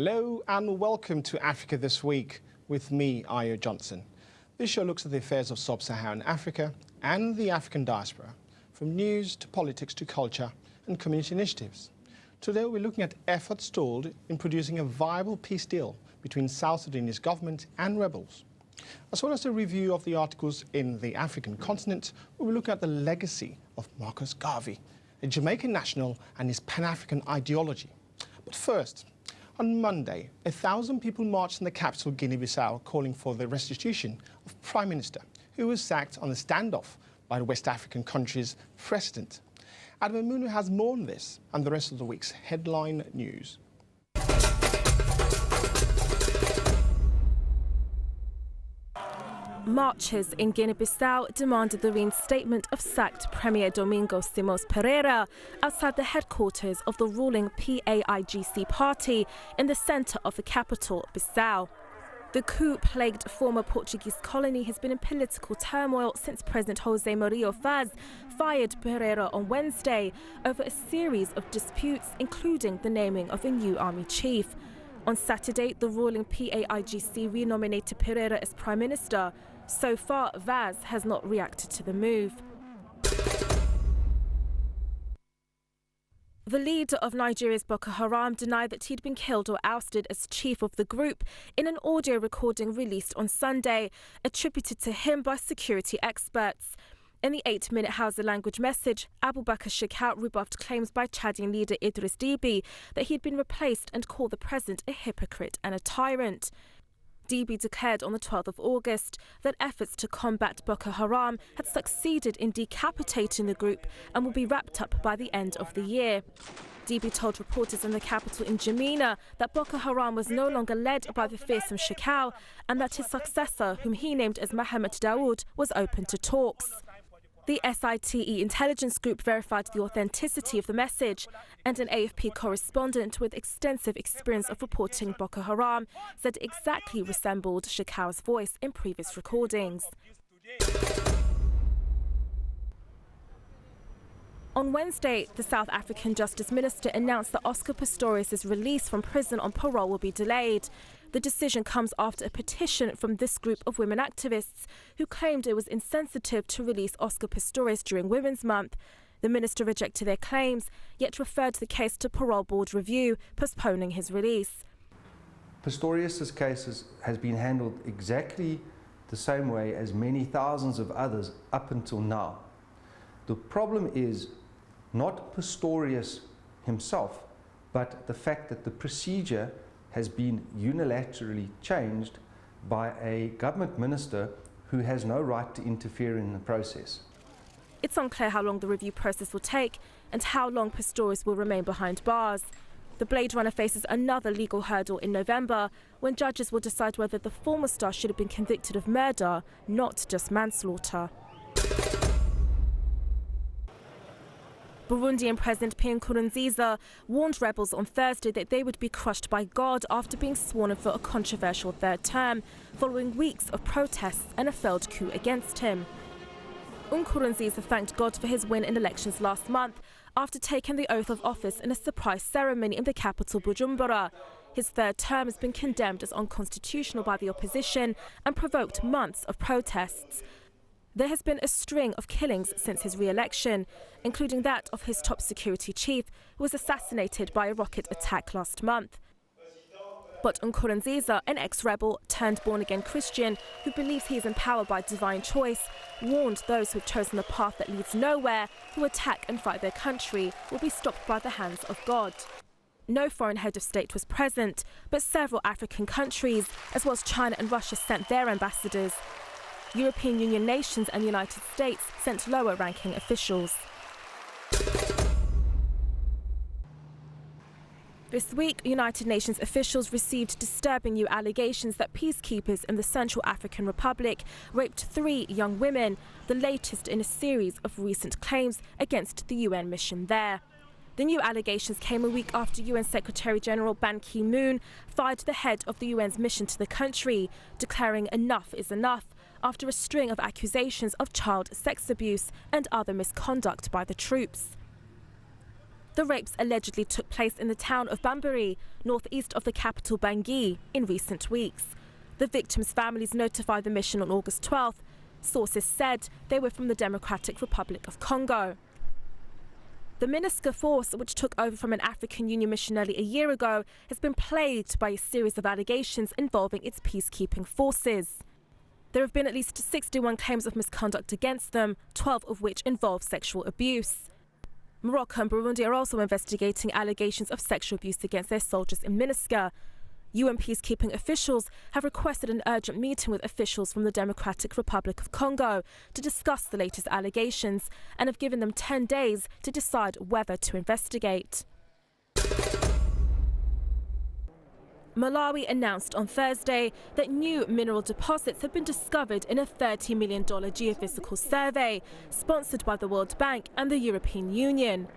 Hello and welcome to Africa This Week with me, Ayo Johnson. This show looks at the affairs of sub-Saharan Africa and the African diaspora, from news to politics to culture and community initiatives. Today we're looking at efforts stalled in producing a viable peace deal between South Sudanese government and rebels, as well as a review of the articles in the African continent, where we look at the legacy of Marcus Garvey, a Jamaican national, and his Pan-African ideology. But first, on Monday, 1,000 people marched in the capital, Guinea-Bissau, calling for the restitution of Prime Minister, who was sacked on the standoff by the West African country's president. Adama Munu has more on this and the rest of the week's headline news. Marchers in Guinea-Bissau demanded the reinstatement of sacked Premier Domingos Simões Pereira outside the headquarters of the ruling PAIGC party in the centre of the capital, Bissau. The coup-plagued former Portuguese colony has been in political turmoil since President José Maria Vaz fired Pereira on Wednesday over a series of disputes, including the naming of a new army chief. On Saturday, the ruling PAIGC renominated Pereira as Prime Minister. So far, Vaz has not reacted to the move. The leader of Nigeria's Boko Haram denied that he'd been killed or ousted as chief of the group in an audio recording released on Sunday, attributed to him by security experts. In the 8-minute Hausa language message, Abubakar Shekau rebuffed claims by Chadian leader Idris Deby that he'd been replaced and called the president a hypocrite and a tyrant. Deby declared on the 12th of August that efforts to combat Boko Haram had succeeded in decapitating the group and will be wrapped up by the end of the year. Deby told reporters in the capital in N'Djamena that Boko Haram was no longer led by the fearsome Shekau and that his successor, whom he named as Mohamed Daoud, was open to talks. The SITE intelligence group verified the authenticity of the message, and an AFP correspondent with extensive experience of reporting Boko Haram said it exactly resembled Shekau's voice in previous recordings. On Wednesday, the South African Justice Minister announced that Oscar Pistorius' release from prison on parole will be delayed. The decision comes after a petition from this group of women activists who claimed it was insensitive to release Oscar Pistorius during Women's Month. The minister rejected their claims, yet referred the case to parole board review, postponing his release. Pistorius' case has been handled exactly the same way as many thousands of others up until now. The problem is not Pistorius himself, but the fact that the procedure has been unilaterally changed by a government minister who has no right to interfere in the process. It's unclear how long the review process will take and how long Pistorius will remain behind bars. The Blade Runner faces another legal hurdle in November, when judges will decide whether the former star should have been convicted of murder, not just manslaughter. Burundian President Pierre Nkurunziza warned rebels on Thursday that they would be crushed by God after being sworn in for a controversial third term, following weeks of protests and a failed coup against him. Nkurunziza thanked God for his win in elections last month after taking the oath of office in a surprise ceremony in the capital, Bujumbura. His third term has been condemned as unconstitutional by the opposition and provoked months of protests. There has been a string of killings since his re-election, including that of his top security chief, who was assassinated by a rocket attack last month. But Nkurunziza, an ex-rebel turned born-again Christian who believes he is empowered by divine choice, warned those who have chosen the path that leads nowhere, who attack and fight their country, will be stopped by the hands of God. No foreign head of state was present, but several African countries, as well as China and Russia, sent their ambassadors. European Union nations and the United States sent lower-ranking officials. This week, United Nations officials received disturbing new allegations that peacekeepers in the Central African Republic raped 3 young women, the latest in a series of recent claims against the UN mission there. The new allegations came a week after UN Secretary-General Ban Ki-moon fired the head of the UN's mission to the country, declaring enough is enough, after a string of accusations of child sex abuse and other misconduct by the troops. The rapes allegedly took place in the town of Bambari, northeast of the capital Bangui, in recent weeks. The victims' families notified the mission on August 12th. Sources said they were from the Democratic Republic of Congo. The MINUSCA force, which took over from an African Union mission nearly a year ago, has been plagued by a series of allegations involving its peacekeeping forces. There have been at least 61 claims of misconduct against them, 12 of which involve sexual abuse. Morocco and Burundi are also investigating allegations of sexual abuse against their soldiers in MINUSCA. UN peacekeeping officials have requested an urgent meeting with officials from the Democratic Republic of Congo to discuss the latest allegations and have given them 10 days to decide whether to investigate. Malawi announced on Thursday that new mineral deposits have been discovered in a $30 million geophysical survey sponsored by the World Bank and the European Union.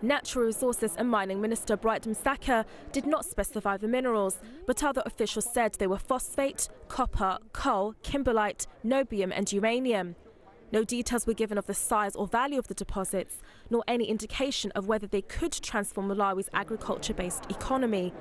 Natural Resources and Mining Minister Brian Adeba did not specify the minerals, but other officials said they were phosphate, copper, coal, kimberlite, niobium and uranium. No details were given of the size or value of the deposits, nor any indication of whether they could transform Malawi's agriculture-based economy.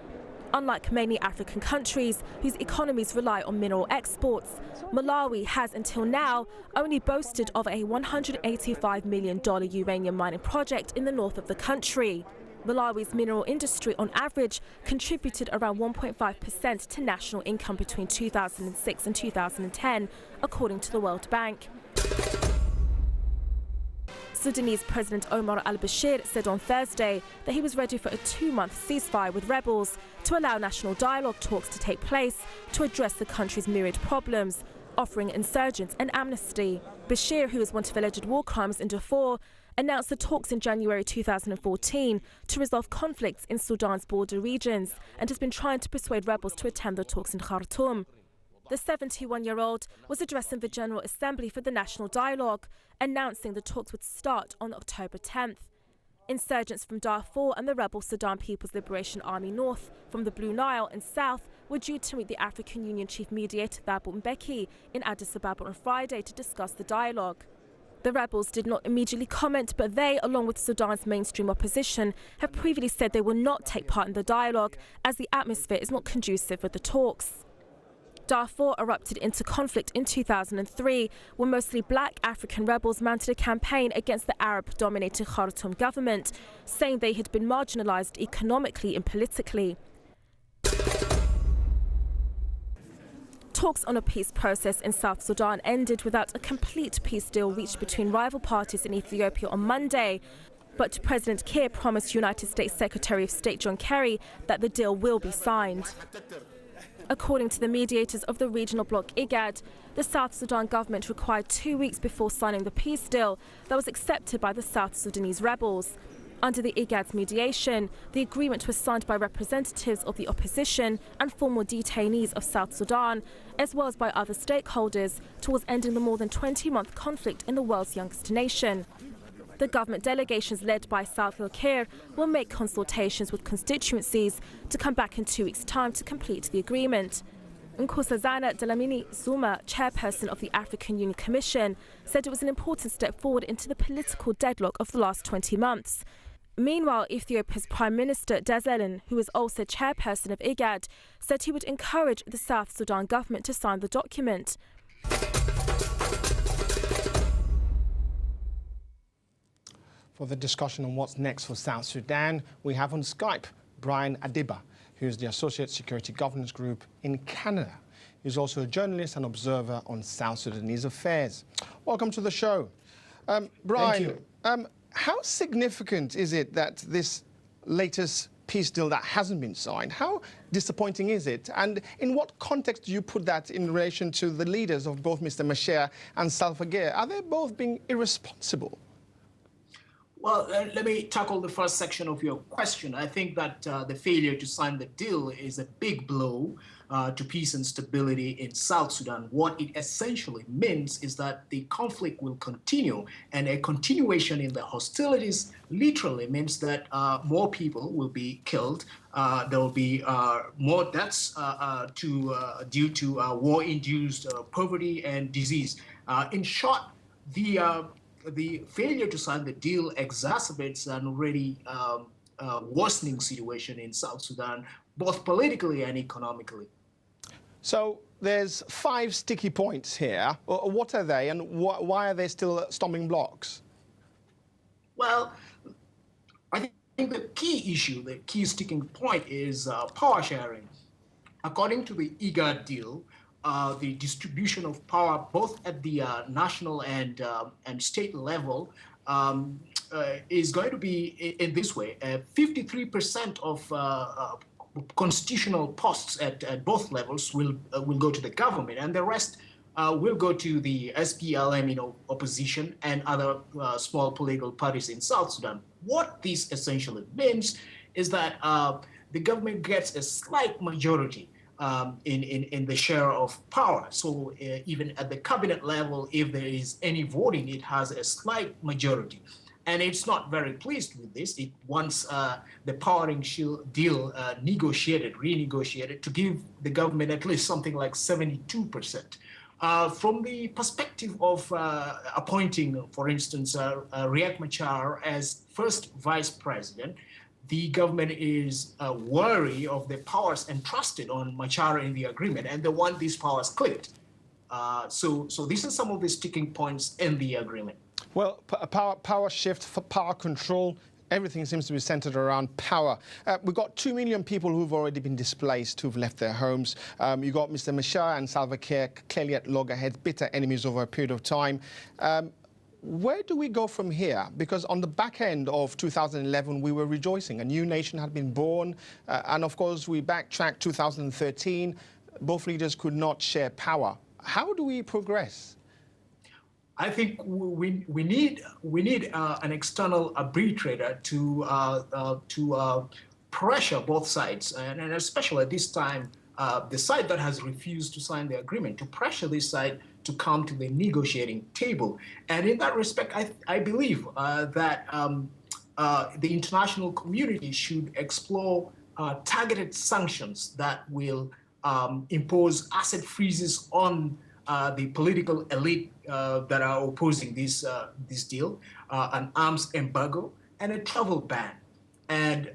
Unlike many African countries whose economies rely on mineral exports, Malawi has until now only boasted of a $185 million uranium mining project in the north of the country. Malawi's mineral industry on average contributed around 1.5% to national income between 2006 and 2010, according to the World Bank. Sudanese President Omar al-Bashir said on Thursday that he was ready for a 2-month ceasefire with rebels to allow national dialogue talks to take place to address the country's myriad problems, offering insurgents an amnesty. Bashir, who is wanted of alleged war crimes in Darfur, announced the talks in January 2014 to resolve conflicts in Sudan's border regions and has been trying to persuade rebels to attend the talks in Khartoum. The 71-year-old was addressing the General Assembly for the National Dialogue, announcing the talks would start on October 10th. Insurgents from Darfur and the rebel Sudan People's Liberation Army North from the Blue Nile and South were due to meet the African Union Chief Mediator Thabo Mbeki in Addis Ababa on Friday to discuss the dialogue. The rebels did not immediately comment, but they, along with Sudan's mainstream opposition, have previously said they will not take part in the dialogue as the atmosphere is not conducive for the talks. Darfur erupted into conflict in 2003 when mostly black African rebels mounted a campaign against the Arab-dominated Khartoum government, saying they had been marginalized economically and politically. Talks on a peace process in South Sudan ended without a complete peace deal reached between rival parties in Ethiopia on Monday. But President Kiir promised United States Secretary of State John Kerry that the deal will be signed. According to the mediators of the regional bloc IGAD, the South Sudan government required 2 weeks before signing the peace deal that was accepted by the South Sudanese rebels. Under the IGAD's mediation, the agreement was signed by representatives of the opposition and former detainees of South Sudan, as well as by other stakeholders, towards ending the more than 20-month conflict in the world's youngest nation. The government delegations led by Salva Kiir will make consultations with constituencies to come back in 2 weeks' time to complete the agreement. Nkosazana Dlamini Zuma, chairperson of the African Union Commission, said it was an important step forward into the political deadlock of the last 20 months. Meanwhile, Ethiopia's Prime Minister Desalegn, who is also chairperson of IGAD, said he would encourage the South Sudan government to sign the document. For the discussion on what's next for South Sudan, we have on Skype Brian Adeba, who is the Associate Security Governance Group in Canada. He's also a journalist and observer on South Sudanese affairs. Welcome to the show. Brian, how significant is it that this latest peace deal that hasn't been signed, how disappointing is it? And in what context do you put that in relation to the leaders of both Mr. Machar and Salva Kiir? Are they both being irresponsible? Well, let me tackle the first section of your question. I think that the failure to sign the deal is a big blow to peace and stability in South Sudan. What it essentially means is that the conflict will continue, and a continuation in the hostilities literally means that more people will be killed. There will be more deaths due to war-induced poverty and disease. In short, the failure to sign the deal exacerbates an already worsening situation in South Sudan, both politically and economically. So there's 5 sticky points here. What are they, and why are they still stumbling blocks? Well, I think the key issue, the key sticking point is power sharing. According to the IGAD deal, the distribution of power both at the national and state level is going to be in this way. 53% of constitutional posts at both levels will go to the government, and the rest will go to the SPLM, opposition, and other small political parties in South Sudan. What this essentially means is that the government gets a slight majority in the share of power. So even at the cabinet level, if there is any voting, it has a slight majority. And it's not very pleased with this. It wants the powering deal renegotiated to give the government at least something like 72%. From the perspective of appointing, for instance, Riek Machar as first vice president, the government is wary of the powers entrusted on Machar in the agreement, and they want these powers clipped. So these are some of the sticking points in the agreement. Well, power shift, for power control, everything seems to be centered around power. We've got 2 million people who've already been displaced, who've left their homes. You've got Mr. Machar and Salva Kiir clearly at loggerheads, bitter enemies over a period of time. Where do we go from here? Because on the back end of 2011, we were rejoicing. A new nation had been born. And of course, we backtracked 2013. Both leaders could not share power. How do we progress? I think we need an external arbitrator to pressure both sides, and especially at this time, the side that has refused to sign the agreement, to pressure this side to come to the negotiating table. And in that respect, I believe that the international community should explore targeted sanctions that will impose asset freezes on the political elite that are opposing this deal, an arms embargo, and a travel ban. And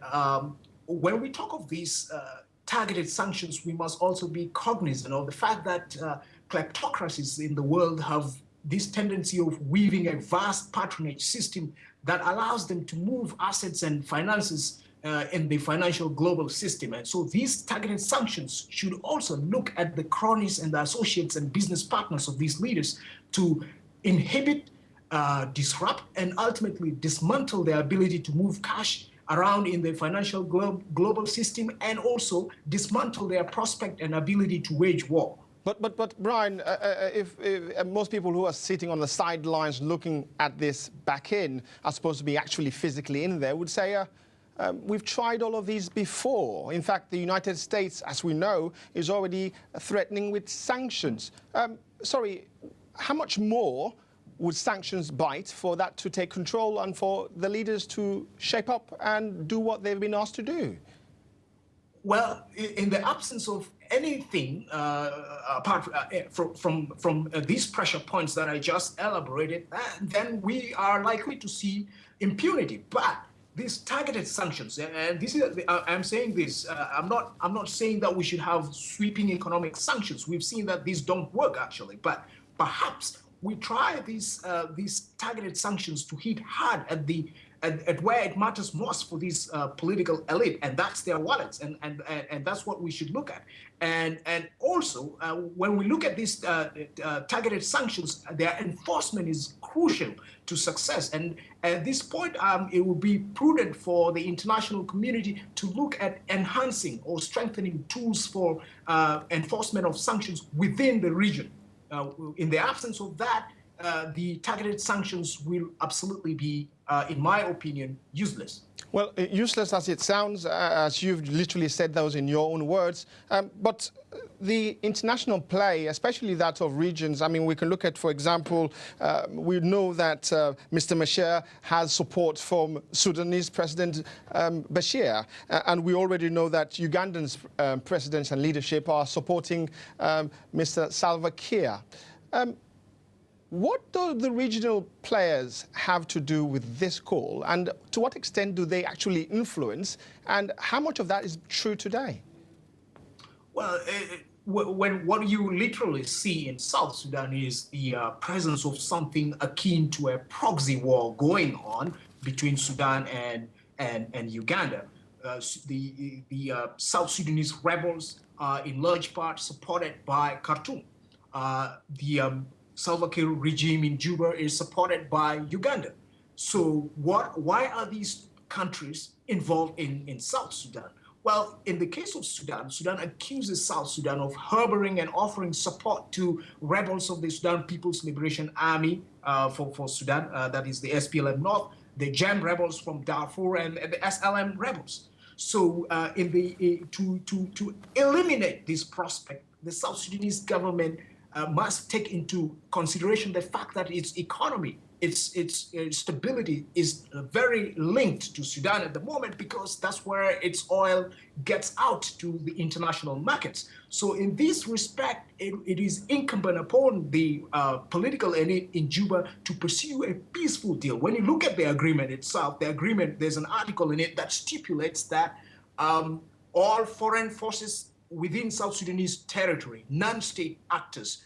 when we talk of these targeted sanctions, we must also be cognizant of the fact that kleptocracies in the world have this tendency of weaving a vast patronage system that allows them to move assets and finances in the financial global system. And so these targeted sanctions should also look at the cronies and the associates and business partners of these leaders to inhibit, disrupt, and ultimately dismantle their ability to move cash around in the financial global system, and also dismantle their prospect and ability to wage war. But Brian, if most people who are sitting on the sidelines looking at this back in are supposed to be actually physically in there, would say, we've tried all of these before. In fact, the United States, as we know, is already threatening with sanctions. Sorry, how much more would sanctions bite for that to take control and for the leaders to shape up and do what they've been asked to do? Well, in the absence of anything apart from these pressure points that I just elaborated, then we are likely to see impunity. But these targeted sanctions, and this is, I'm saying this, I'm not saying that we should have sweeping economic sanctions. We've seen that these don't work actually, but perhaps we try these targeted sanctions to hit hard at where it matters most for this political elite, and that's their wallets, and that's what we should look at. And also, when we look at these targeted sanctions, their enforcement is crucial to success. And at this point, it would be prudent for the international community to look at enhancing or strengthening tools for enforcement of sanctions within the region. In the absence of that, the targeted sanctions will absolutely be, in my opinion, useless. Well, useless as it sounds, as you've literally said those in your own words, but the international play, especially that of regions, I mean, we can look at, for example, we know that Mr. Machar has support from Sudanese President Bashir, and we already know that Ugandan's presidents and leadership are supporting Mr. Salva Kiir. What do the regional players have to do with this call, and to what extent do they actually influence, and how much of that is true today? Well, what you literally see in South Sudan is the presence of something akin to a proxy war going on between Sudan and Uganda. The South Sudanese rebels are in large part supported by Khartoum. The Salva Kiir regime in Juba is supported by Uganda. So why are these countries involved in South Sudan? Well, in the case of Sudan, Sudan accuses South Sudan of harboring and offering support to rebels of the Sudan People's Liberation Army for Sudan, that is the SPLM North, the JAM rebels from Darfur, and the SLM rebels. So to eliminate this prospect, the South Sudanese government must take into consideration the fact that its economy, its stability is very linked to Sudan at the moment, because that's where its oil gets out to the international markets. So in this respect, it is incumbent upon the political elite in Juba to pursue a peaceful deal. When you look at the agreement itself, there's an article in it that stipulates that all foreign forces within South Sudanese territory, non-state actors,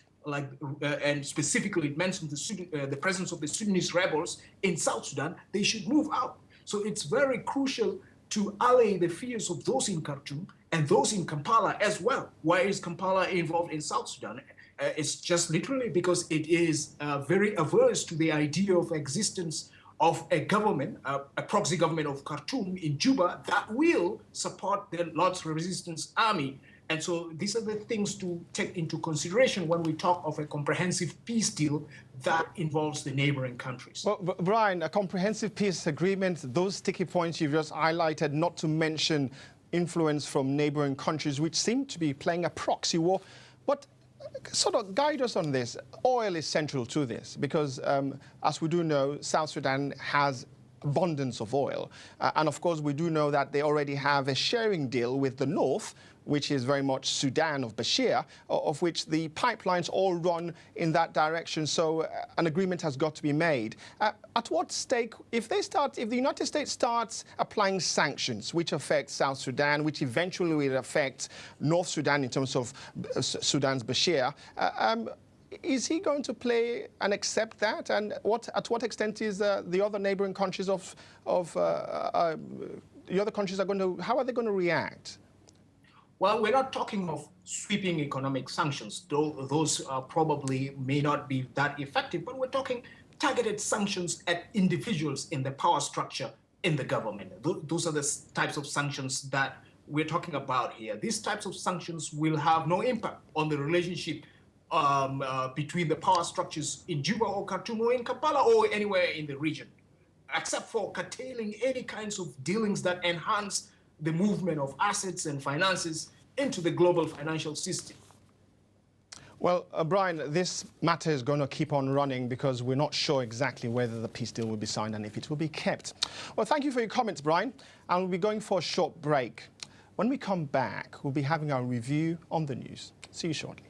and specifically it mentions the presence of the Sudanese rebels in South Sudan, they should move out. So it's very crucial to allay the fears of those in Khartoum and those in Kampala as well. Why is Kampala involved in South Sudan? It's just literally because it is very averse to the idea of existence of a government, a proxy government of Khartoum in Juba that will support the Lord's Resistance Army. And so these are the things to take into consideration when we talk of a comprehensive peace deal that involves the neighboring countries. Well, Brian, a comprehensive peace agreement, those sticky points you've just highlighted, not to mention influence from neighboring countries, which seem to be playing a proxy war. But sort of guide us on this. Oil is central to this because, as we do know, South Sudan has abundance of oil. And of course, we do know that they already have a sharing deal with the north, which is very much Sudan of Bashir, of which the pipelines all run in that direction. So an agreement has got to be made. At what stake, if the United States starts applying sanctions, which affect South Sudan, which eventually will affect North Sudan in terms of Sudan's Bashir, is he going to play and accept that? And at what extent is the other neighboring countries the other countries how are they going to react? Well, we're not talking of sweeping economic sanctions, though those probably may not be that effective, but we're talking targeted sanctions at individuals in the power structure in the government. Those are the types of sanctions that we're talking about here. These types of sanctions will have no impact on the relationship between the power structures in Juba or Khartoum or in Kampala or anywhere in the region, except for curtailing any kinds of dealings that enhance the movement of assets and finances into the global financial system. Well, Brian, this matter is going to keep on running because we're not sure exactly whether the peace deal will be signed and if it will be kept. Well, thank you for your comments, Brian. And we'll be going for a short break. When we come back, we'll be having our review on the news. See you shortly.